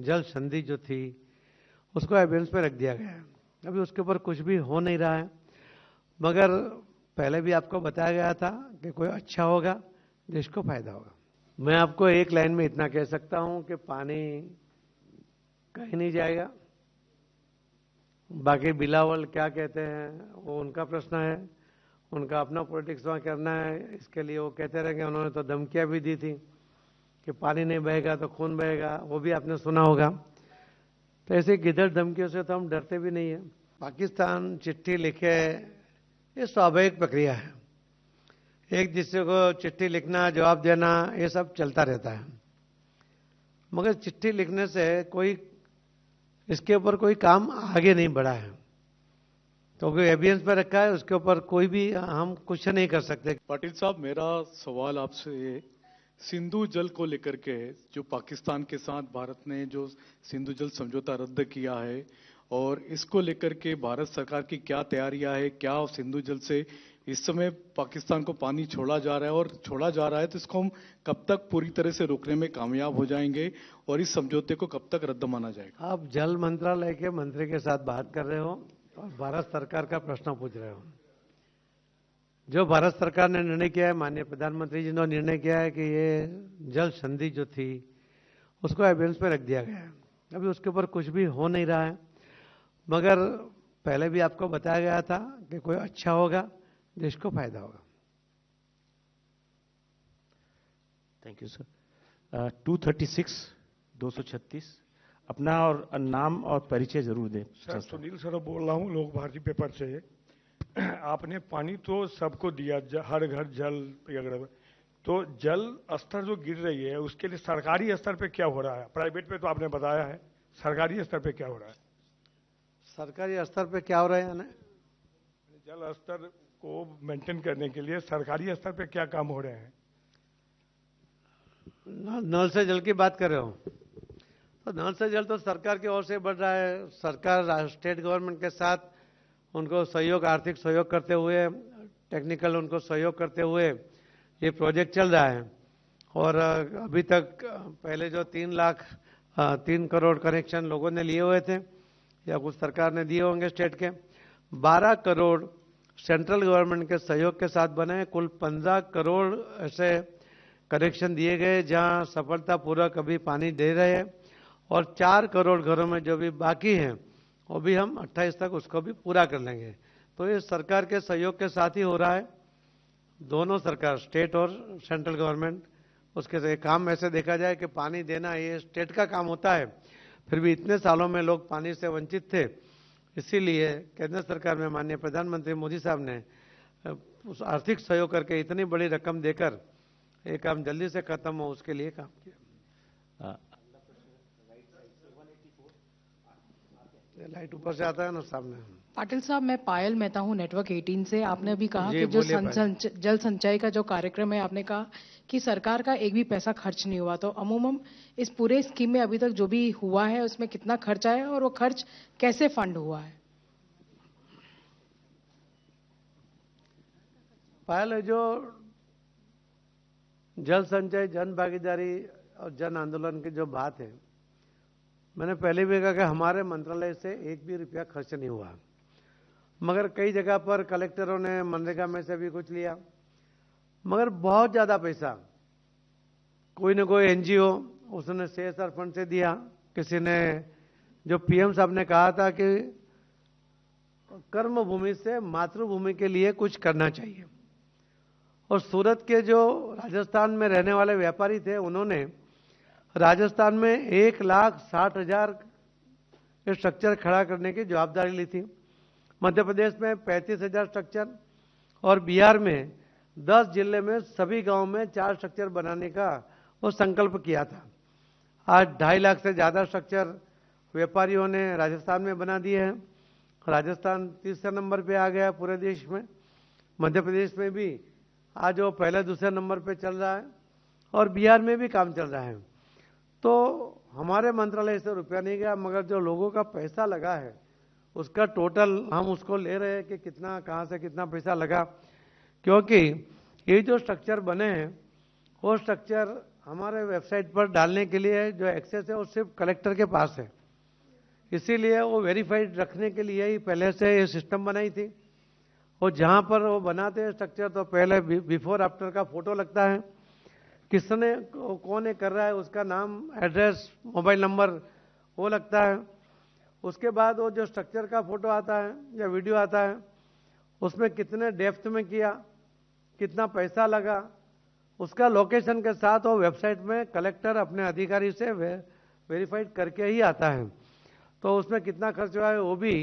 जल संधि जो थी उसको एबेंस पे रख दिया गया है। अभी उसके ऊपर कुछ भी हो नहीं रहा है, मगर पहले भी आपको बताया गया था कि कोई अच्छा होगा, देश को फायदा होगा। मैं आपको एक लाइन में इतना कह सकता हूं कि पानी कहीं नहीं जाएगा। बाकी बिलावल क्या कहते हैं वो उनका प्रश्न है, उनका अपना पॉलिटिक्स वहाँ करना है। इसके लिए वो कहते रहे कि उन्होंने तो धमकियां भी दी थी कि पानी नहीं बहेगा तो खून बहेगा, वो भी आपने सुना होगा। तो ऐसे गिद्धड़ धमकियों से तो हम डरते भी नहीं है। पाकिस्तान चिट्ठी लिखे, ये स्वाभाविक प्रक्रिया है। एक दूसरे को चिट्ठी लिखना, जवाब देना, ये सब चलता रहता है। मगर चिट्ठी लिखने से कोई इसके ऊपर कोई काम आगे नहीं बढ़ा है, तो कोई एविडेंस पे रखा है, उसके ऊपर कोई भी हम कुछ नहीं कर सकते। पाटिल साहब, मेरा सवाल आपसे सिंधु जल को लेकर के है। जो पाकिस्तान के साथ भारत ने जो सिंधु जल समझौता रद्द किया है, और इसको लेकर के भारत सरकार की क्या तैयारियां है? क्या सिंधु जल से इस समय पाकिस्तान को पानी छोड़ा जा रहा है, और छोड़ा जा रहा है तो इसको हम कब तक पूरी तरह से रोकने में कामयाब हो जाएंगे, और इस समझौते को कब तक रद्द माना जाएगा? आप जल मंत्रालय के मंत्री के साथ बात कर रहे हो और भारत सरकार का प्रश्न पूछ रहे हो। जो भारत सरकार ने निर्णय किया है, माननीय प्रधानमंत्री जी ने निर्णय किया है कि ये जल संधि जो थी उसको एबेंस पे रख दिया गया है। अभी उसके ऊपर कुछ भी हो नहीं रहा है, मगर पहले भी आपको बताया गया था कि कोई अच्छा होगा, देश को फायदा होगा। Thank you sir. 236 अपना और नाम और परिचय जरूर दें। सर, सुनील सर बोल रहा हूँ, लोक भारती पेपर से। आपने पानी तो सबको दिया, हर घर जल वगैरह, तो जल स्तर जो गिर रही है उसके लिए सरकारी स्तर पे क्या हो रहा है? प्राइवेट पे तो आपने बताया है, सरकारी स्तर पे क्या हो रहा है? सरकारी स्तर पे क्या हो रहा है यानी जल स्तर को मेंटेन करने के लिए सरकारी स्तर पे क्या काम हो रहे हैं? नल से जल की बात कर रहे हो, तो नल से जल तो सरकार की ओर से बढ़ रहा है। सरकार स्टेट गवर्नमेंट के साथ उनको सहयोग, आर्थिक सहयोग करते हुए, टेक्निकल उनको सहयोग करते हुए ये प्रोजेक्ट चल रहा है। और अभी तक पहले जो 3 करोड़ कनेक्शन लोगों ने लिए हुए थे, या कुछ सरकार ने दिए होंगे स्टेट के, 12 करोड़ सेंट्रल गवर्नमेंट के सहयोग के साथ बने। कुल 15 करोड़ ऐसे कनेक्शन दिए गए जहां सफलतापूर्वक अभी पानी दे रहे हैं, और 4 करोड़ घरों में जो भी बाकी हैं वो भी हम 28 तक उसको भी पूरा कर लेंगे। तो ये सरकार के सहयोग के साथ ही हो रहा है, दोनों सरकार, स्टेट और सेंट्रल गवर्नमेंट। उसके काम ऐसे देखा जाए कि पानी देना ये स्टेट का काम होता है, फिर भी इतने सालों में लोग पानी से वंचित थे, इसीलिए केंद्र सरकार में माननीय प्रधानमंत्री मोदी साहब ने उस आर्थिक सहयोग करके इतनी बड़ी रकम देकर ये काम जल्दी से खत्म हो उसके लिए काम किया। लाइट ऊपर से आता है ना सामने। पाटिल साहब, मैं पायल मेहता हूँ, नेटवर्क 18 से। आपने अभी कहा जी, कि जो बोलिए जल संचय का जो कार्यक्रम है, आपने कहा कि सरकार का एक भी पैसा खर्च नहीं हुआ। तो अमूमन इस पूरे स्कीम में अभी तक जो भी हुआ है उसमें कितना खर्च आया और वो खर्च कैसे फंड हुआ है? पायल, जो जल संचय, जन भागीदारी और जन आंदोलन की जो बात है, मैंने पहले भी कहा कि हमारे मंत्रालय से एक भी रुपया खर्च नहीं हुआ, मगर कई जगह पर कलेक्टरों ने मनरेगा में से भी कुछ लिया, मगर बहुत ज्यादा पैसा कोई न कोई एनजीओ उसने CSR फंड से दिया। किसी ने, जो PM साहब ने कहा था कि कर्म भूमि से मातृभूमि के लिए कुछ करना चाहिए, और सूरत के जो राजस्थान में रहने वाले व्यापारी थे, उन्होंने राजस्थान में 1,60,000 स्ट्रक्चर खड़ा करने की जवाबदारी ली थी। मध्य प्रदेश में 35,000 स्ट्रक्चर, और बिहार में 10 जिले में सभी गांव में 4 स्ट्रक्चर बनाने का वो संकल्प किया था। आज 2.5 लाख से ज्यादा स्ट्रक्चर व्यापारियों ने राजस्थान में बना दिए हैं। राजस्थान तीसरे नंबर पे आ गया पूरे देश में। मध्य प्रदेश में भी आज वो पहले दूसरे नंबर पे चल रहा है, और बिहार में भी काम चल रहा है। तो हमारे मंत्रालय से रुपया नहीं गया, मगर जो लोगों का पैसा लगा है उसका टोटल हम उसको ले रहे हैं कि कितना, कहां से कितना पैसा लगा। क्योंकि ये जो स्ट्रक्चर बने हैं वो स्ट्रक्चर हमारे वेबसाइट पर डालने के लिए जो एक्सेस है वो सिर्फ कलेक्टर के पास है, इसीलिए वो वेरीफाइड रखने के लिए ही पहले से ये सिस्टम बनाई थी। और जहाँ पर वो बनाते हैं स्ट्रक्चर तो पहले बिफोर आफ्टर का फोटो लगता है, किसने कौन कर रहा है उसका नाम, एड्रेस, मोबाइल नंबर वो लगता है। उसके बाद वो जो स्ट्रक्चर का फोटो आता है या वीडियो आता है उसमें कितने डेप्थ में किया, कितना पैसा लगा, उसका लोकेशन के साथ वो वेबसाइट में कलेक्टर अपने अधिकारी से वेरीफाइड करके ही आता है। तो उसमें कितना खर्च हुआ है वो भी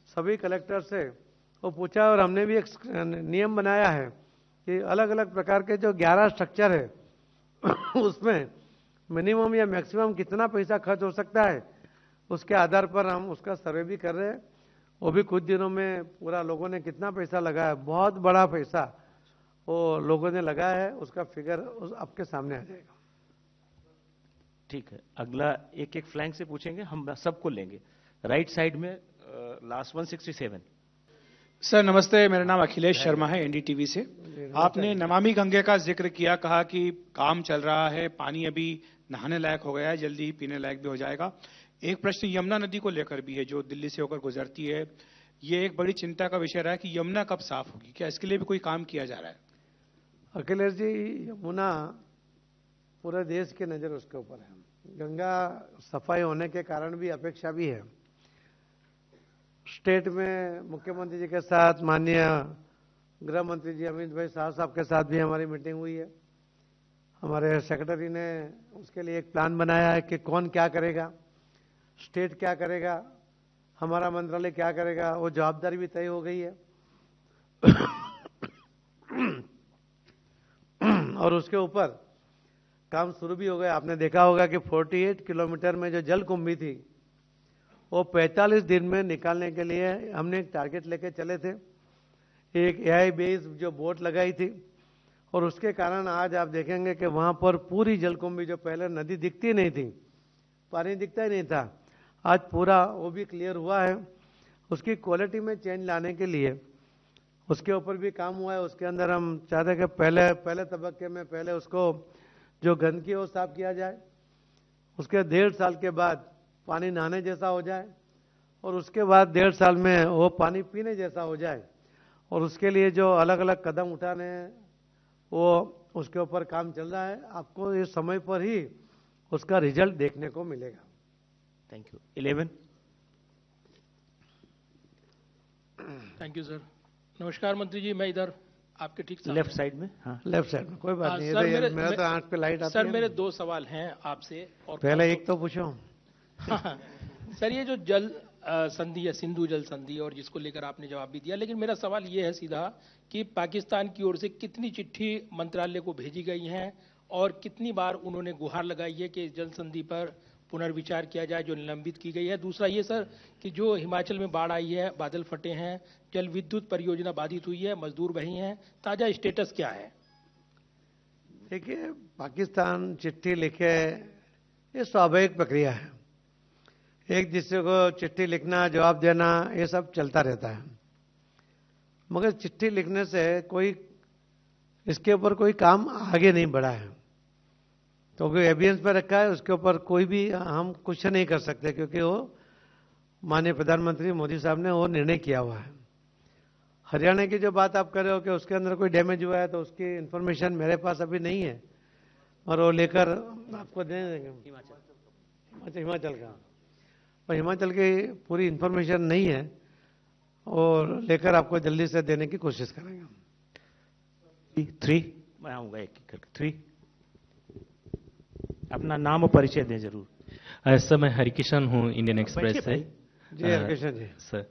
सभी कलेक्टर से वो पूछा। और हमने भी एक नियम बनाया है कि अलग अलग प्रकार के जो 11 स्ट्रक्चर है उसमें मिनिमम या मैक्सिमम कितना पैसा खर्च हो सकता है, उसके आधार पर हम उसका सर्वे भी कर रहे हैं। वो भी कुछ दिनों में पूरा लोगों ने कितना पैसा लगाया, बहुत बड़ा पैसा वो लोगों ने लगाया है, उसका फिगर आपके सामने आ जाएगा। ठीक है, अगला एक एक फ्लैंक से पूछेंगे, हम सबको लेंगे। राइट साइड में लास्ट 167। सर नमस्ते, मेरा नाम अखिलेश शर्मा है, एनडीटीवी से। आपने नमामि गंगे का जिक्र किया, कहा कि काम चल रहा है, पानी अभी नहाने लायक हो गया है, जल्दी ही पीने लायक भी हो जाएगा। एक प्रश्न यमुना नदी को लेकर भी है जो दिल्ली से होकर गुजरती है। ये एक बड़ी चिंता का विषय रहा है कि यमुना कब साफ होगी, क्या इसके लिए भी कोई काम किया जा रहा है? अखिलेश जी, यमुना पूरे देश की नज़र उसके ऊपर है। गंगा सफाई होने के कारण भी अपेक्षा भी है। स्टेट में मुख्यमंत्री जी के साथ माननीय गृह मंत्री जी अमित भाई शाह साहब के साथ भी हमारी मीटिंग हुई है। हमारे सेक्रेटरी ने उसके लिए एक प्लान बनाया है कि कौन क्या करेगा, स्टेट क्या करेगा, हमारा मंत्रालय क्या करेगा, वो जवाबदारी भी तय हो गई है। और उसके ऊपर काम शुरू भी हो गया। आपने देखा होगा कि 48 किलोमीटर में जो जल कुंभी थी वो 45 दिन में निकालने के लिए हमने एक टारगेट लेके चले थे। एक एआई बेस्ड जो बोट लगाई थी और उसके कारण आज आप देखेंगे कि वहां पर पूरी जलकुंभी, जो पहले नदी दिखती नहीं थी, पानी दिखता ही नहीं था, आज पूरा वो भी क्लियर हुआ है। उसकी क्वालिटी में चेंज लाने के लिए उसके ऊपर भी काम हुआ है। उसके अंदर हम चाहते हैं कि पहले तबक्के में पहले उसको जो गंदगी है वो साफ किया जाए, उसके 1.5 साल के बाद पानी नहाने जैसा हो जाए और उसके बाद 1.5 साल में वो पानी पीने जैसा हो जाए। और उसके लिए जो अलग अलग कदम उठाने हैं वो उसके ऊपर काम चल रहा है। आपको इस समय पर ही उसका रिजल्ट देखने को मिलेगा। Thank you. 11। Thank you sir. नमस्कार मंत्री जी, मैं इधर आपके ठीक लेफ्ट साइड में। हाँ, लेफ्ट साइड में कोई बात नहीं। सर, मेरा तो आंख पे लाइट आती सर है। मेरे 2 सवाल हैं आपसे। और पहले एक तो पूछो। सर, ये जो जल संधि या सिंधु जल संधि और जिसको लेकर आपने जवाब भी दिया, लेकिन मेरा सवाल ये है सीधा कि पाकिस्तान की ओर से कितनी चिट्ठी मंत्रालय को भेजी गई हैं और कितनी बार उन्होंने गुहार लगाई है कि जल संधि पर पुनर्विचार किया जाए जो निलंबित की गई है। दूसरा ये सर कि जो हिमाचल में बाढ़ आई है, बादल फटे हैं, जल विद्युत परियोजना बाधित हुई है, मजदूर वही हैं, ताजा स्टेटस क्या है? देखिए, पाकिस्तान चिट्ठी लिखे ये स्वाभाविक प्रक्रिया है। एक दूसरे को चिट्ठी लिखना, जवाब देना, ये सब चलता रहता है। मगर चिट्ठी लिखने से कोई इसके ऊपर कोई काम आगे नहीं बढ़ा है। तो कोई एविडेंस में रखा है, उसके ऊपर कोई भी हम कुछ नहीं कर सकते, क्योंकि वो माननीय प्रधानमंत्री मोदी साहब ने वो निर्णय किया हुआ है। हरियाणा की जो बात आप कर रहे हो कि उसके अंदर कोई डैमेज हुआ है, तो उसकी इंफॉर्मेशन मेरे पास अभी नहीं है और वो लेकर आपको दे देंगे। हिमाचल का, और हिमाचल की पूरी इंफॉर्मेशन नहीं है और लेकर आपको जल्दी से देने की कोशिश करेंगे। 3 मैं आऊंगा एक एक करके। 3 अपना नाम और परिचय दें जरूर। सर, मैं हरिकिशन हूँ इंडियन एक्सप्रेस से। जी हरकिशन जी। सर,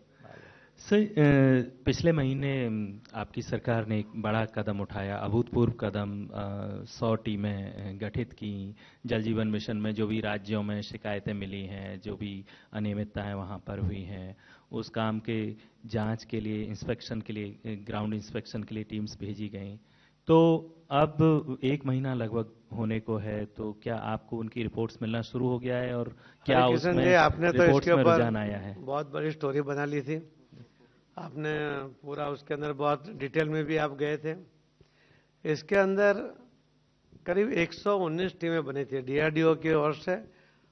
पिछले महीने आपकी सरकार ने एक बड़ा कदम उठाया, अभूतपूर्व कदम। 100 टीमें गठित की। जल जीवन मिशन में जो भी राज्यों में शिकायतें मिली हैं, जो भी अनियमितताएं वहाँ पर हुई हैं, उस काम के जांच के लिए, इंस्पेक्शन के लिए, ग्राउंड इंस्पेक्शन के लिए टीम्स भेजी गई। तो अब 1 महीना लगभग होने को है, तो क्या आपको उनकी रिपोर्ट्स मिलना शुरू हो गया है और क्या उसमें आपने तो रिपोर्ट्स इसके में ऊपर रुझान आया है? बहुत बड़ी स्टोरी बना ली थी आपने, पूरा उसके अंदर बहुत डिटेल में भी आप गए थे। इसके अंदर करीब 119 टीमें बनी थी डीआरडीओ की ओर से,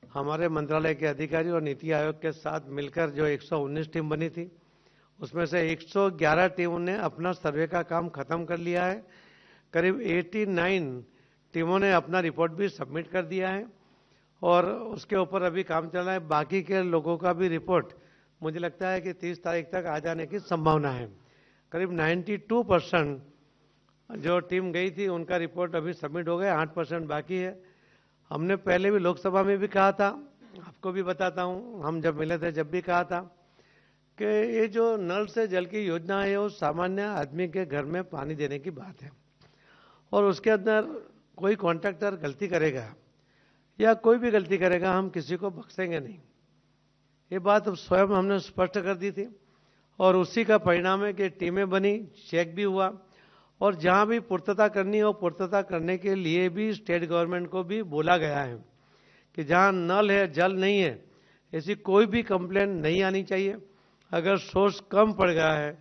हमारे मंत्रालय के अधिकारी और नीति आयोग के साथ मिलकर जो 119 टीम बनी थी, उसमें से 111 टीमों ने अपना सर्वे का काम खत्म कर लिया है। करीब 89 टीमों ने अपना रिपोर्ट भी सबमिट कर दिया है और उसके ऊपर अभी काम चल रहा है। बाकी के लोगों का भी रिपोर्ट मुझे लगता है कि 30 तारीख तक आ जाने की संभावना है। करीब 92% जो टीम गई थी उनका रिपोर्ट अभी सबमिट हो गया, 8% बाकी है। हमने पहले भी लोकसभा में भी कहा था, आपको भी बताता हूं, हम जब मिले थे जब भी कहा था कि ये जो नल से जल की योजना है वो सामान्य आदमी के घर में पानी देने की बात है और उसके अंदर कोई कॉन्ट्रैक्टर गलती करेगा या कोई भी गलती करेगा, हम किसी को बख्शेंगे नहीं। ये बात स्वयं हमने स्पष्ट कर दी थी और उसी का परिणाम है कि टीमें बनी, चेक भी हुआ और जहां भी पूर्तता करनी हो पूर्तता करने के लिए भी स्टेट गवर्नमेंट को भी बोला गया है कि जहां नल है, जल नहीं है, ऐसी कोई भी कंप्लेन नहीं आनी चाहिए। अगर सोर्स कम पड़ गया है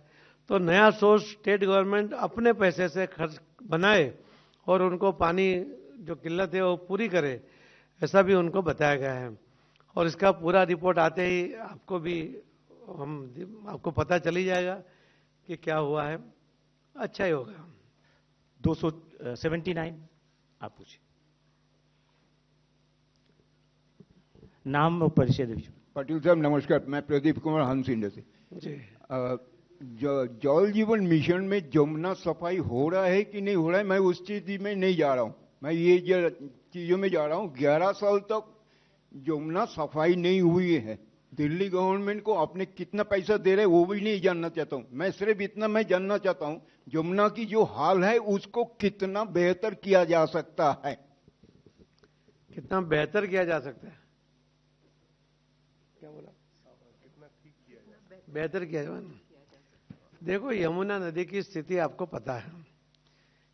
तो नया सोर्स स्टेट गवर्नमेंट अपने पैसे से खर्च बनाए और उनको पानी जो किल्लत है वो पूरी करे, ऐसा भी उनको बताया गया है। और इसका पूरा रिपोर्ट आते ही आपको पता चली जाएगा कि क्या हुआ है, अच्छा ही होगा। 279 आप पूछिए। नाम और परिचय दीजिए। पाटिल साहब नमस्कार, मैं प्रदीप कुमार हंसिंडे से जी। जल जीवन मिशन में जमुना सफाई हो रहा है कि नहीं हो रहा है, मैं उस चीज में नहीं जा रहा हूं, मैं ये चीजों में जा रहा हूं। 11 साल तक जमुना सफाई नहीं हुई है। दिल्ली गवर्नमेंट को आपने कितना पैसा दे रहे वो भी नहीं जानना चाहता हूं, मैं सिर्फ इतना मैं जानना चाहता हूं जमुना की जो हाल है उसको कितना बेहतर किया जा सकता है। कितना बेहतर किया जा सकता है, क्या बोला? कितना ठीक किया जा सकता है, बेहतर किया जा। देखो, यमुना नदी की स्थिति आपको पता है,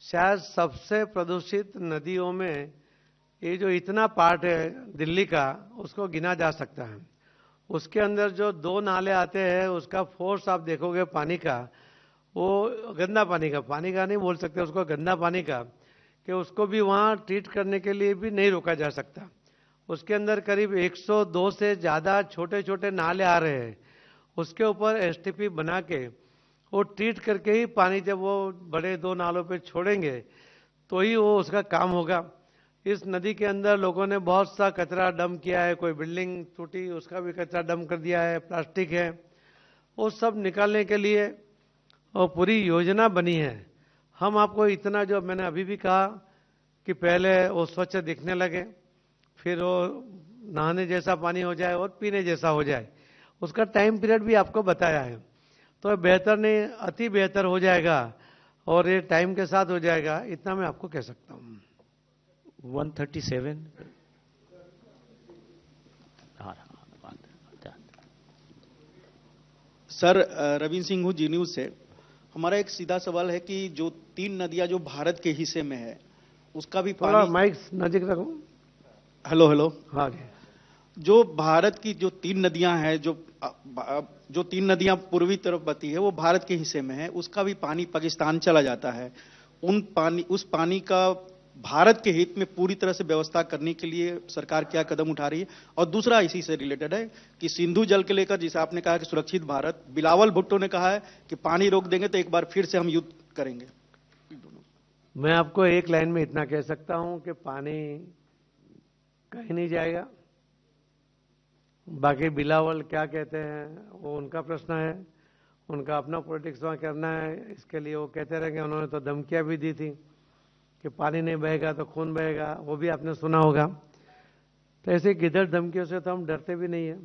शायद सबसे प्रदूषित नदियों में ये जो इतना पार्ट है दिल्ली का, उसको गिना जा सकता है। उसके अंदर जो 2 नाले आते हैं उसका फोर्स आप देखोगे पानी का, वो गंदा पानी का नहीं बोल सकते उसको, गंदा पानी का, कि उसको भी वहाँ ट्रीट करने के लिए भी नहीं रोका जा सकता। उसके अंदर करीब 102 से ज़्यादा छोटे छोटे नाले आ रहे हैं, उसके ऊपर एसटीपी बना के वो ट्रीट करके ही पानी जब वो बड़े 2 नालों पे छोड़ेंगे तो ही वो उसका काम होगा। इस नदी के अंदर लोगों ने बहुत सा कचरा डंप किया है, कोई बिल्डिंग टूटी उसका भी कचरा डंप कर दिया है, प्लास्टिक है, वो सब निकालने के लिए और पूरी योजना बनी है। हम आपको इतना, जो मैंने अभी भी कहा कि पहले वो स्वच्छ दिखने लगे, फिर वो नहाने जैसा पानी हो जाए और पीने जैसा हो जाए, उसका टाइम पीरियड भी आपको बताया है। तो बेहतर नहीं, अति बेहतर हो जाएगा और ये टाइम के साथ हो जाएगा, इतना मैं आपको कह सकता हूँ। 137। सर, रवीन सिंह हूँ, जी न्यूज से। हमारा एक सीधा सवाल है कि जो 3 नदियां जो भारत के हिस्से में है उसका भी थोड़ा माइक नजदीक रखो। Hello hello. हाँ जी। जो भारत की जो 3 नदियां हैं, जो 3 नदियां पूर्वी तरफ बहती है वो भारत के हिस्से में है, उसका भी पानी पाकिस्तान चला जाता है। उस पानी का भारत के हित में पूरी तरह से व्यवस्था करने के लिए सरकार क्या कदम उठा रही है? और दूसरा इसी से रिलेटेड है कि सिंधु जल के लेकर, जिसे आपने कहा कि सुरक्षित भारत, बिलावल भुट्टो ने कहा है कि पानी रोक देंगे तो एक बार फिर से हम युद्ध करेंगे। मैं आपको एक लाइन में इतना कह सकता हूं कि पानी कहीं नहीं जाएगा। बाकी बिलावल क्या कहते हैं वो उनका प्रश्न है, उनका अपना पॉलिटिक्स वहां करना है, इसके लिए वो कहते रहेंगे। उन्होंने तो धमकियां भी दी थी कि पानी नहीं बहेगा तो खून बहेगा, वो भी आपने सुना होगा। तो ऐसे गिदड़ धमकियों से तो हम डरते भी नहीं है।